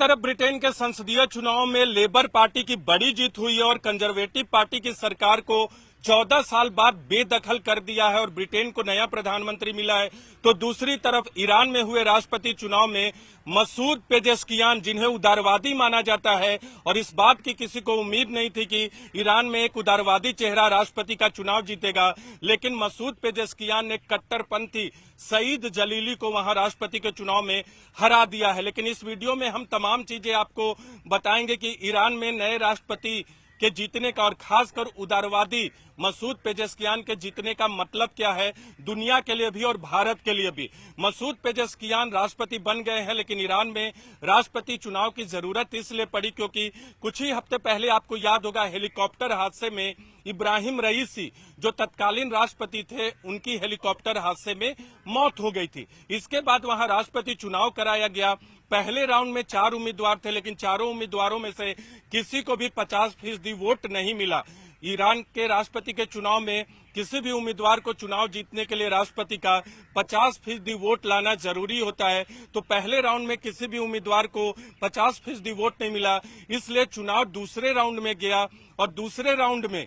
तरफ ब्रिटेन के संसदीय चुनाव में लेबर पार्टी की बड़ी जीत हुई है और कंजर्वेटिव पार्टी की सरकार को 14 साल बाद बेदखल कर दिया है और ब्रिटेन को नया प्रधानमंत्री मिला है। तो दूसरी तरफ ईरान में हुए राष्ट्रपति चुनाव में मसूद पेजेश्कियान, जिन्हें उदारवादी माना जाता है, और इस बात की किसी को उम्मीद नहीं थी कि ईरान में एक उदारवादी चेहरा राष्ट्रपति का चुनाव जीतेगा, लेकिन मसूद पेजेश्कियान ने कट्टरपंथी सईद जलीली को वहां राष्ट्रपति के चुनाव में हरा दिया है। लेकिन इस वीडियो में हम तमाम चीजें आपको बताएंगे कि ईरान में नए राष्ट्रपति के जीतने का और खासकर उदारवादी मसूद पेजेश्कियान के जीतने का मतलब क्या है दुनिया के लिए भी और भारत के लिए भी। मसूद पेजेश्कियान राष्ट्रपति बन गए हैं, लेकिन ईरान में राष्ट्रपति चुनाव की जरूरत इसलिए पड़ी क्योंकि कुछ ही हफ्ते पहले आपको याद होगा हेलीकॉप्टर हादसे में इब्राहिम रईसी, जो तत्कालीन राष्ट्रपति थे, उनकी हेलीकॉप्टर हादसे में मौत हो गई थी। इसके बाद वहां राष्ट्रपति चुनाव कराया गया। पहले राउंड में 4 उम्मीदवार थे, लेकिन चारों उम्मीदवारों में से किसी को भी 50% वोट नहीं मिला। ईरान के राष्ट्रपति के चुनाव में किसी भी उम्मीदवार को चुनाव जीतने के लिए राष्ट्रपति का 50% वोट लाना जरूरी होता है। तो पहले राउंड में किसी भी उम्मीदवार को 50% वोट नहीं मिला, इसलिए चुनाव दूसरे राउंड में गया और दूसरे राउंड में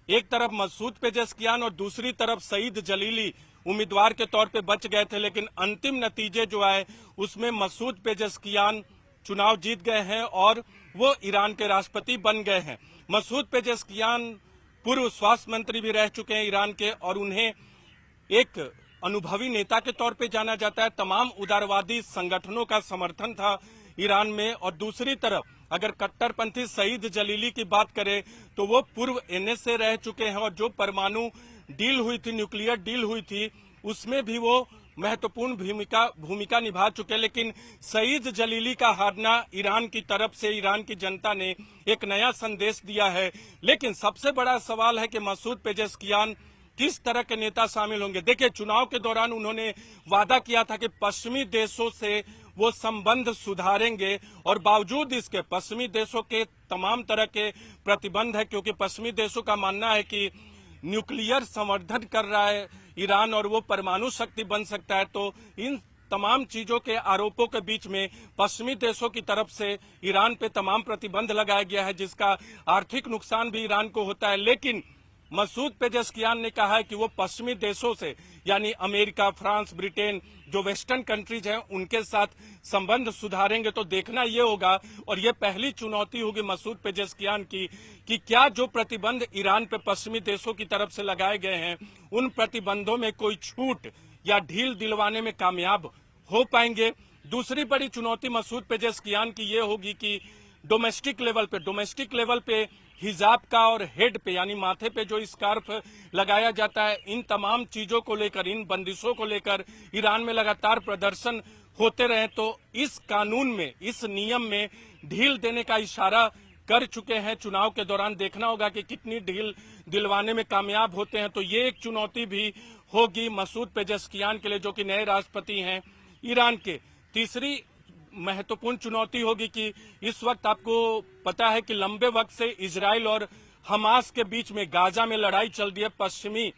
एक तरफ मसूद पेजेश्कियान और दूसरी तरफ सईद जलीली उम्मीदवार के तौर पे बच गए थे। लेकिन अंतिम नतीजे जो आए उसमें मसूद पेजेश्कियान चुनाव जीत गए हैं और वो ईरान के राष्ट्रपति बन गए हैं। मसूद पेजेश्कियान पूर्व स्वास्थ्य मंत्री भी रह चुके हैं ईरान के और उन्हें एक अनुभवी नेता के तौर पे जाना जाता है। तमाम उदारवादी संगठनों का समर्थन था ईरान में। और दूसरी तरफ अगर कट्टरपंथी सईद जलीली की बात करें तो वो पूर्व एनएसए रह चुके हैं और जो परमाणु डील हुई थी, न्यूक्लियर डील हुई थी, उसमें भी वो महत्वपूर्ण भूमिका निभा चुके। लेकिन सईद जलीली का हारना ईरान की तरफ से ईरान की जनता ने एक नया संदेश दिया है। लेकिन सबसे बड़ा सवाल है कि मसूद पेजेश्कियान किस तरह के नेता शामिल होंगे। देखिए, चुनाव के दौरान उन्होंने वादा किया था कि पश्चिमी देशों से वो संबंध सुधारेंगे और बावजूद इसके पश्चिमी देशों के तमाम तरह के प्रतिबंध है, क्योंकि पश्चिमी देशों का मानना है कि न्यूक्लियर संवर्धन कर रहा है ईरान और वो परमाणु शक्ति बन सकता है। तो इन तमाम चीजों के आरोपों के बीच में पश्चिमी देशों की तरफ से ईरान पे तमाम प्रतिबंध लगाया गया है, जिसका आर्थिक नुकसान भी ईरान को होता है। लेकिन मसूद पेजेश्कियान ने कहा है कि वो पश्चिमी देशों से, यानी अमेरिका, फ्रांस, ब्रिटेन, जो वेस्टर्न कंट्रीज हैं, उनके साथ संबंध सुधारेंगे। तो देखना ये होगा और ये पहली चुनौती होगी मसूद पेजेश्कियान की कि क्या जो प्रतिबंध ईरान पे पश्चिमी देशों की तरफ से लगाए गए हैं, उन प्रतिबंधों में कोई छूट या ढील दिलवाने में कामयाब हो पाएंगे। दूसरी बड़ी चुनौती मसूद पेजेश्कियान की ये होगी कि डोमेस्टिक लेवल पे हिजाब का और हेड पे, यानी माथे पे जो स्कार्फ लगाया जाता है, इन तमाम चीजों को लेकर, इन बंदिशों को लेकर ईरान में लगातार प्रदर्शन होते रहे। तो इस कानून में, इस नियम में ढील देने का इशारा कर चुके हैं। चुनाव के दौरान देखना होगा कि कितनी ढील दिलवाने में कामयाब होते हैं। तो ये एक चुनौती भी होगी मसूद पेजेश्कियान के लिए, जो कि नए राष्ट्रपति हैं ईरान के। तीसरी महत्वपूर्ण चुनौती होगी कि इस वक्त आपको पता है कि लंबे वक्त से इजराइल और हमास के बीच में गाजा में लड़ाई चल रही है, पश्चिमी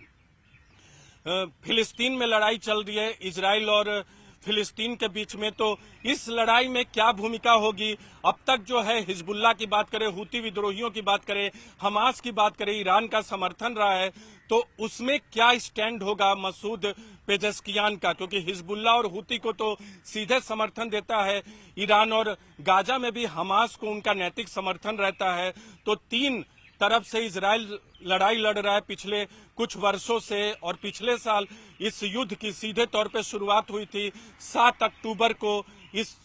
फिलिस्तीन में लड़ाई चल रही है इजराइल और फिलिस्तीन के बीच में। तो इस लड़ाई में क्या भूमिका होगी? अब तक जो है हिजबुल्लाह की बात करें, हुती विद्रोहियों की बात करें, हमास की बात करें, ईरान का समर्थन रहा है। तो उसमें क्या स्टैंड होगा मसूद पेजेश्कियान का? क्योंकि हिजबुल्लाह और हुती को तो सीधे समर्थन देता है ईरान और गाजा में भी हमास को उनका नैतिक समर्थन रहता है। तो तीन तरफ से इजराइल लड़ाई लड़ रहा है पिछले कुछ वर्षों से। और पिछले साल इस युद्ध की सीधे तौर पे शुरुआत हुई थी 7 अक्टूबर को। इस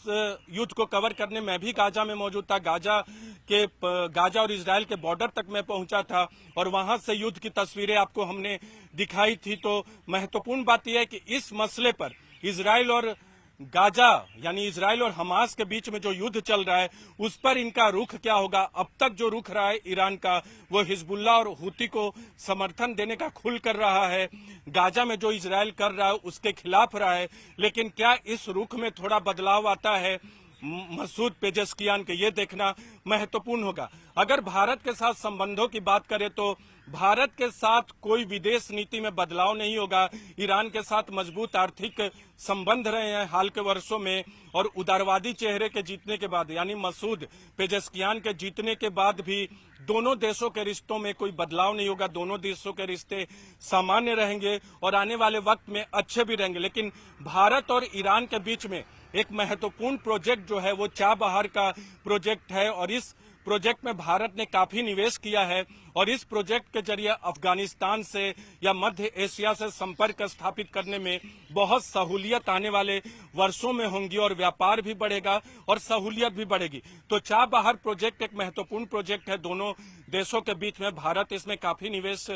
युद्ध को कवर करने में भी गाजा में मौजूद था। गाजा और इजराइल के बॉर्डर तक मैं पहुंचा था और वहां से युद्ध की तस्वीरें आपको हमने दिखाई थी। तो महत्वपूर्ण बात यह है कि इस मसले पर इजराइल और गाजा, यानी इजराइल और हमास के बीच में जो युद्ध चल रहा है, उस पर इनका रुख क्या होगा। अब तक जो रुख रहा है ईरान का, वो हिजबुल्लाह और हुती को समर्थन देने का खुल कर रहा है। गाजा में जो इजराइल कर रहा है उसके खिलाफ रहा है। लेकिन क्या इस रुख में थोड़ा बदलाव आता है मसूद पेजेश्कियान के? ये देखना महत्वपूर्ण होगा। अगर भारत के साथ संबंधों की बात करें तो भारत के साथ कोई विदेश नीति में बदलाव नहीं होगा। ईरान के साथ मजबूत आर्थिक संबंध रहे हैं हाल के वर्षों में, और उदारवादी चेहरे के जीतने के बाद यानी मसूद पेजेस्कियान के जीतने के बाद भी दोनों देशों के रिश्तों में कोई बदलाव नहीं होगा। दोनों देशों के रिश्ते सामान्य रहेंगे और आने वाले वक्त में अच्छे भी रहेंगे। लेकिन भारत और ईरान के बीच में एक महत्वपूर्ण प्रोजेक्ट जो है वो चाबहार का प्रोजेक्ट है, और इस प्रोजेक्ट में भारत ने काफी निवेश किया है, और इस प्रोजेक्ट के जरिए अफगानिस्तान से या मध्य एशिया से संपर्क स्थापित करने में बहुत सहूलियत आने वाले वर्षों में होंगी, और व्यापार भी बढ़ेगा और सहूलियत भी बढ़ेगी। तो चाबहार प्रोजेक्ट एक महत्वपूर्ण प्रोजेक्ट है दोनों देशों के बीच में। भारत इसमें काफी निवेश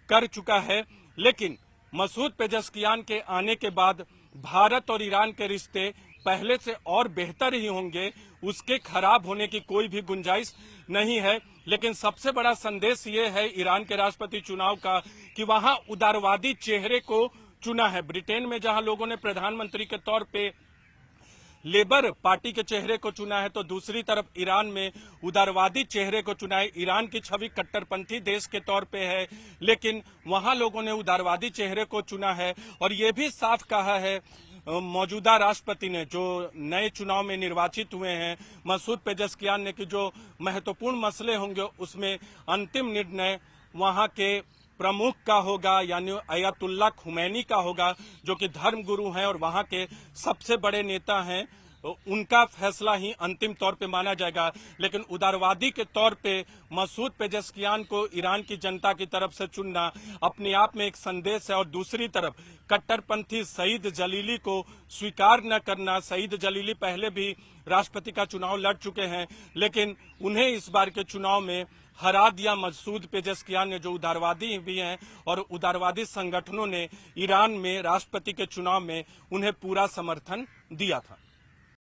कर चुका है, लेकिन मसूद पेजेस्कियान के आने के बाद भारत और ईरान के रिश्ते पहले से और बेहतर ही होंगे, उसके खराब होने की कोई भी गुंजाइश नहीं है। लेकिन सबसे बड़ा संदेश ये है ईरान के राष्ट्रपति चुनाव का कि वहां उदारवादी चेहरे को चुना है। ब्रिटेन में जहां लोगों ने प्रधानमंत्री के तौर पे लेबर पार्टी के चेहरे को चुना है, तो दूसरी तरफ ईरान में उदारवादी चेहरे को चुना है। ईरान की छवि कट्टरपंथी देश के तौर पे है, लेकिन वहां लोगों ने उदारवादी चेहरे को चुना है। और ये भी साफ कहा है मौजूदा राष्ट्रपति ने, जो नए चुनाव में निर्वाचित हुए हैं मसूद पेजेस्कियान ने, कि जो महत्वपूर्ण मसले होंगे उसमें अंतिम निर्णय वहां के प्रमुख का होगा, यानी अयतुल्ला खुमैनी का होगा, जो कि धर्म गुरु हैं और वहां के सबसे बड़े नेता हैं। उनका फैसला ही अंतिम तौर पे माना जाएगा। लेकिन उदारवादी के तौर पे मसूद पेजेस्कियान को ईरान की जनता की तरफ से चुनना अपने आप में एक संदेश है, और दूसरी तरफ कट्टरपंथी सईद जलीली को स्वीकार न करना। सईद जलीली पहले भी राष्ट्रपति का चुनाव लड़ चुके हैं, लेकिन उन्हें इस बार के चुनाव में हरा दिया मसूद पेजेस्कियान ने, जो उदारवादी भी हैं, और उदारवादी संगठनों ने ईरान में राष्ट्रपति के चुनाव में उन्हें पूरा समर्थन दिया था।